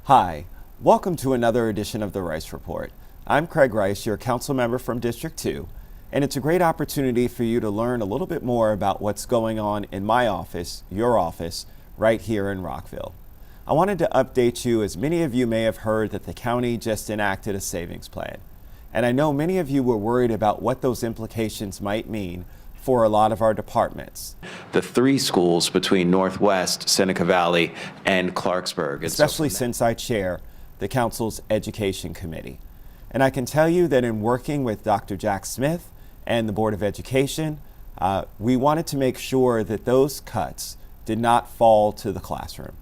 Hi, welcome to another edition of the Rice Report. I'm Craig Rice, your council member from District 2, and it's a great opportunity for you to learn a little bit more about what's going on in my office, your office, right here in Rockville. I wanted to update you, as many of you may have heard, that the county just enacted a savings plan. And I know many of you were worried about what those implications might mean for a lot of our departments. The three schools between Northwest, Seneca Valley, and Clarksburg. Especially since I chair the council's education committee. And I can tell you that in working with Dr. Jack Smith and the Board of Education, we wanted to make sure that those cuts did not fall to the classroom.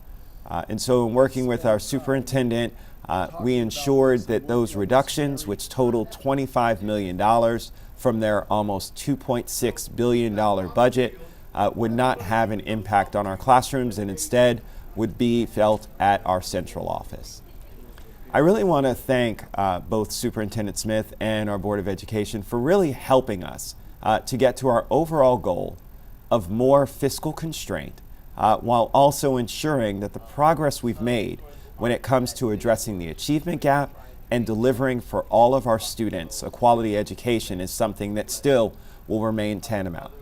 And so in working with our superintendent, we ensured that those reductions, which totaled $25 million from their almost $2.6 billion budget, would not have an impact on our classrooms and instead would be felt at our central office. I really want to thank both Superintendent Smith and our Board of Education for really helping us to get to our overall goal of more fiscal constraint while also ensuring that the progress we've made when it comes to addressing the achievement gap and delivering for all of our students a quality education is something that still will remain tantamount.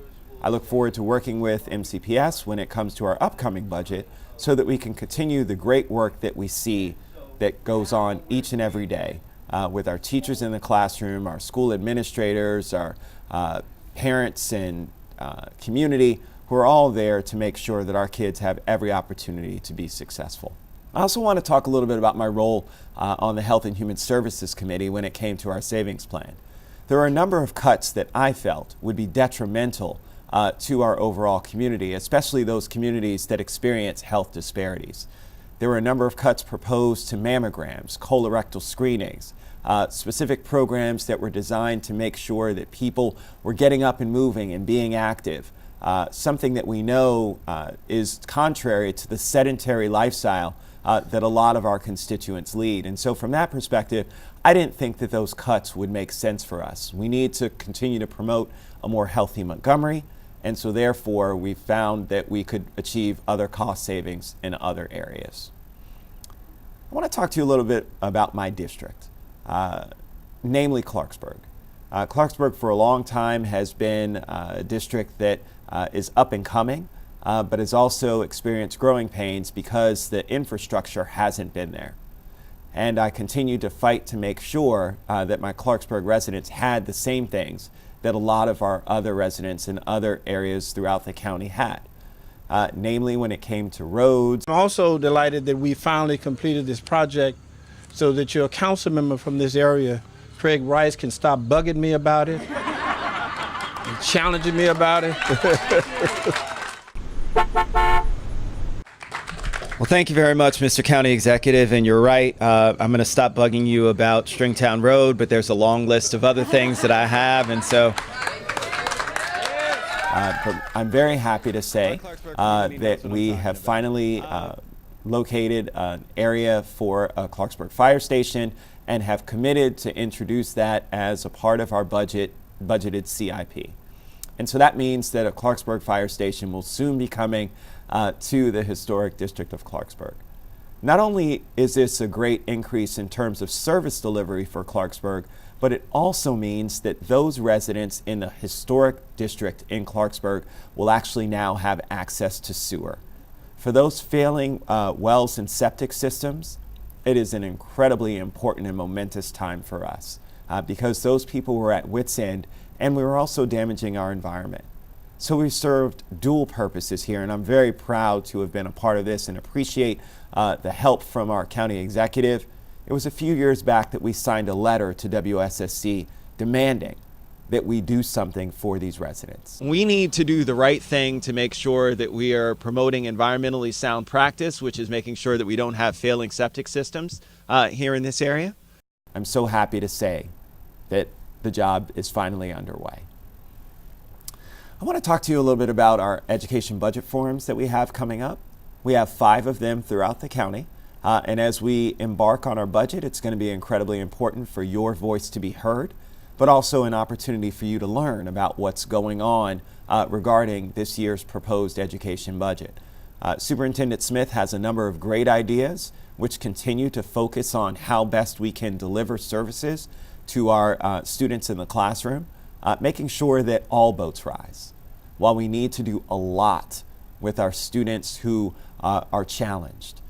I look forward to working with MCPS when it comes to our upcoming budget so that we can continue the great work that we see that goes on each and every day with our teachers in the classroom, our school administrators, our parents and community who are all there to make sure that our kids have every opportunity to be successful. I also want to talk a little bit about my role on the Health and Human Services Committee when it came to our savings plan. There are a number of cuts that I felt would be detrimental to our overall community, especially those communities that experience health disparities. There were a number of cuts proposed to mammograms, colorectal screenings, specific programs that were designed to make sure that people were getting up and moving and being active, something that we know is contrary to the sedentary lifestyle that a lot of our constituents lead. And so from that perspective, I didn't think that those cuts would make sense for us. We need to continue to promote a more healthy Montgomery, and so therefore we found that we could achieve other cost savings in other areas. I want to talk to you a little bit about my district, namely Clarksburg. Clarksburg for a long time has been a district that is up and coming, but has also experienced growing pains because the infrastructure hasn't been there. And I continue to fight to make sure that my Clarksburg residents had the same things that a lot of our other residents in other areas throughout the county had, namely when it came to roads. I'm also delighted that we finally completed this project so that your council member from this area, Craig Rice, can stop bugging me about it and challenging me about it. Well, thank you very much, Mr. County Executive, and you're right. I'm going to stop bugging you about Stringtown Road, but there's a long list of other things that I have, and so I'm very happy to say that we have finally located an area for a Clarksburg Fire Station and have committed to introduce that as a part of our budgeted CIP. And so that means that a Clarksburg Fire Station will soon be coming to the historic district of Clarksburg. Not only is this a great increase in terms of service delivery for Clarksburg, but it also means that those residents in the historic district in Clarksburg will actually now have access to sewer. For those failing wells and septic systems, it is an incredibly important and momentous time for us because those people were at wit's end and we were also damaging our environment. So we served dual purposes here, and I'm very proud to have been a part of this and appreciate the help from our county executive. It was a few years back that we signed a letter to WSSC demanding that we do something for these residents. We need to do the right thing to make sure that we are promoting environmentally sound practice, which is making sure that we don't have failing septic systems here in this area. I'm so happy to say that the job is finally underway. I want to talk to you a little bit about our education budget forums that we have coming up. We have 5 of them throughout the county. And as we embark on our budget, it's going to be incredibly important for your voice to be heard, but also an opportunity for you to learn about what's going on regarding this year's proposed education budget. Superintendent Smith has a number of great ideas which continue to focus on how best we can deliver services to our students in the classroom, making sure that all boats rise. While we need to do a lot with our students who are challenged,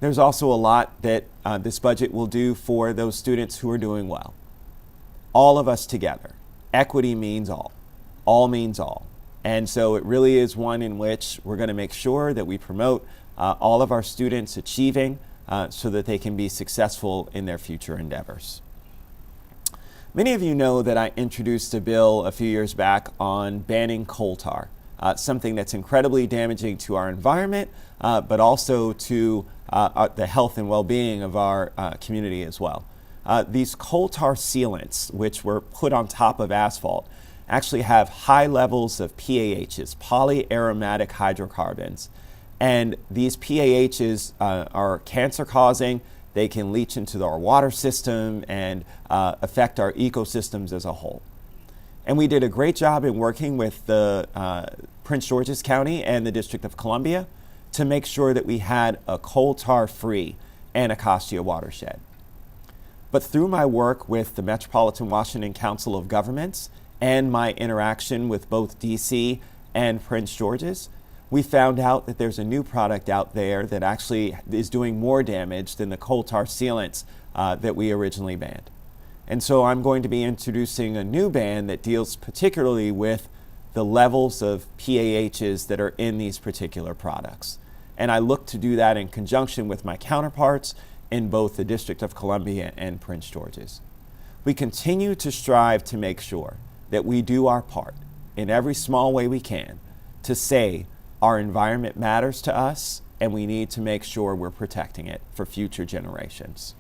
there's also a lot that this budget will do for those students who are doing well. All of us together. Equity means all means all. And so it really is one in which we're going to make sure that we promote all of our students achieving so that they can be successful in their future endeavors. Many of you know that I introduced a bill a few years back on banning coal tar, something that's incredibly damaging to our environment, but also to the health and well-being of our community as well. These coal tar sealants, which were put on top of asphalt, actually have high levels of PAHs, polyaromatic hydrocarbons. And these PAHs are cancer-causing. They can leach into our water system and affect our ecosystems as a whole. And we did a great job in working with the Prince George's County and the District of Columbia to make sure that we had a coal tar-free Anacostia watershed. But through my work with the Metropolitan Washington Council of Governments and my interaction with both DC and Prince George's, we found out that there's a new product out there that actually is doing more damage than the coal tar sealants that we originally banned. And so I'm going to be introducing a new ban that deals particularly with the levels of PAHs that are in these particular products. And I look to do that in conjunction with my counterparts in both the District of Columbia and Prince George's. We continue to strive to make sure that we do our part in every small way we can to say our environment matters to us and we need to make sure we're protecting it for future generations.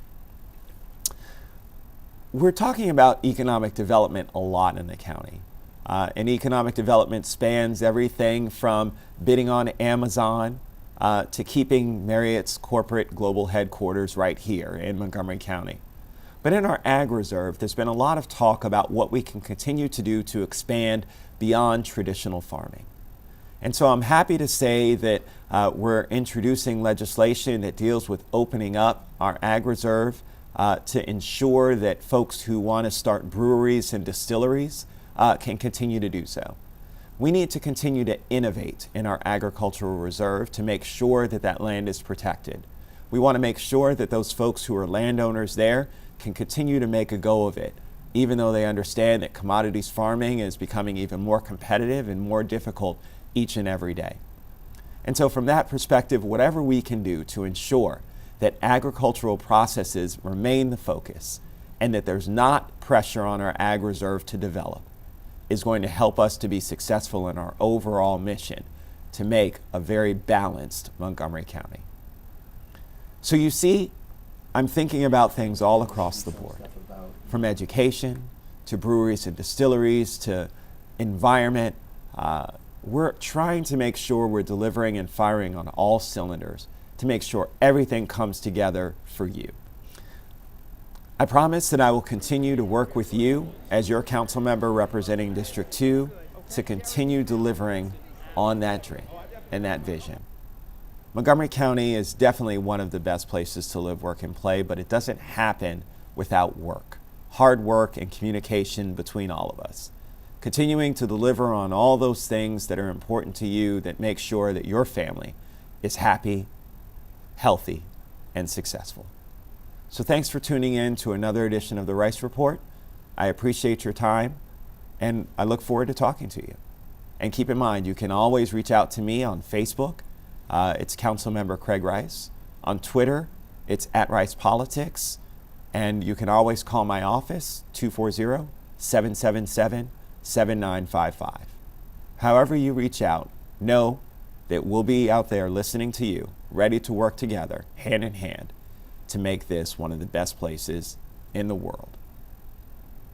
We're talking about economic development a lot in the county. And economic development spans everything from bidding on Amazon to keeping Marriott's corporate global headquarters right here in Montgomery County. But in our Ag Reserve, there's been a lot of talk about what we can continue to do to expand beyond traditional farming. And so I'm happy to say that we're introducing legislation that deals with opening up our Ag Reserve to ensure that folks who want to start breweries and distilleries can continue to do so. We need to continue to innovate in our agricultural reserve to make sure that that land is protected. We want to make sure that those folks who are landowners there can continue to make a go of it, even though they understand that commodities farming is becoming even more competitive and more difficult each and every day. And so from that perspective, whatever we can do to ensure that agricultural processes remain the focus and that there's not pressure on our Ag Reserve to develop is going to help us to be successful in our overall mission to make a very balanced Montgomery County. So you see, I'm thinking about things all across the board, from education to breweries and distilleries to environment. We're trying to make sure we're delivering and firing on all cylinders to make sure everything comes together for you. I promise that I will continue to work with you as your council member representing District 2 to continue delivering on that dream and that vision. Montgomery County is definitely one of the best places to live, work, and play, but it doesn't happen without work, hard work, and communication between all of us. Continuing to deliver on all those things that are important to you that make sure that your family is happy, healthy, and successful. So thanks for tuning in to another edition of the Rice Report. I appreciate your time, and I look forward to talking to you. And keep in mind, you can always reach out to me on Facebook. It's Councilmember Craig Rice. On Twitter, it's @RicePolitics. And you can always call my office, 240-777-7955. However you reach out, know that we'll be out there listening to you, ready to work together, hand in hand, to make this one of the best places in the world.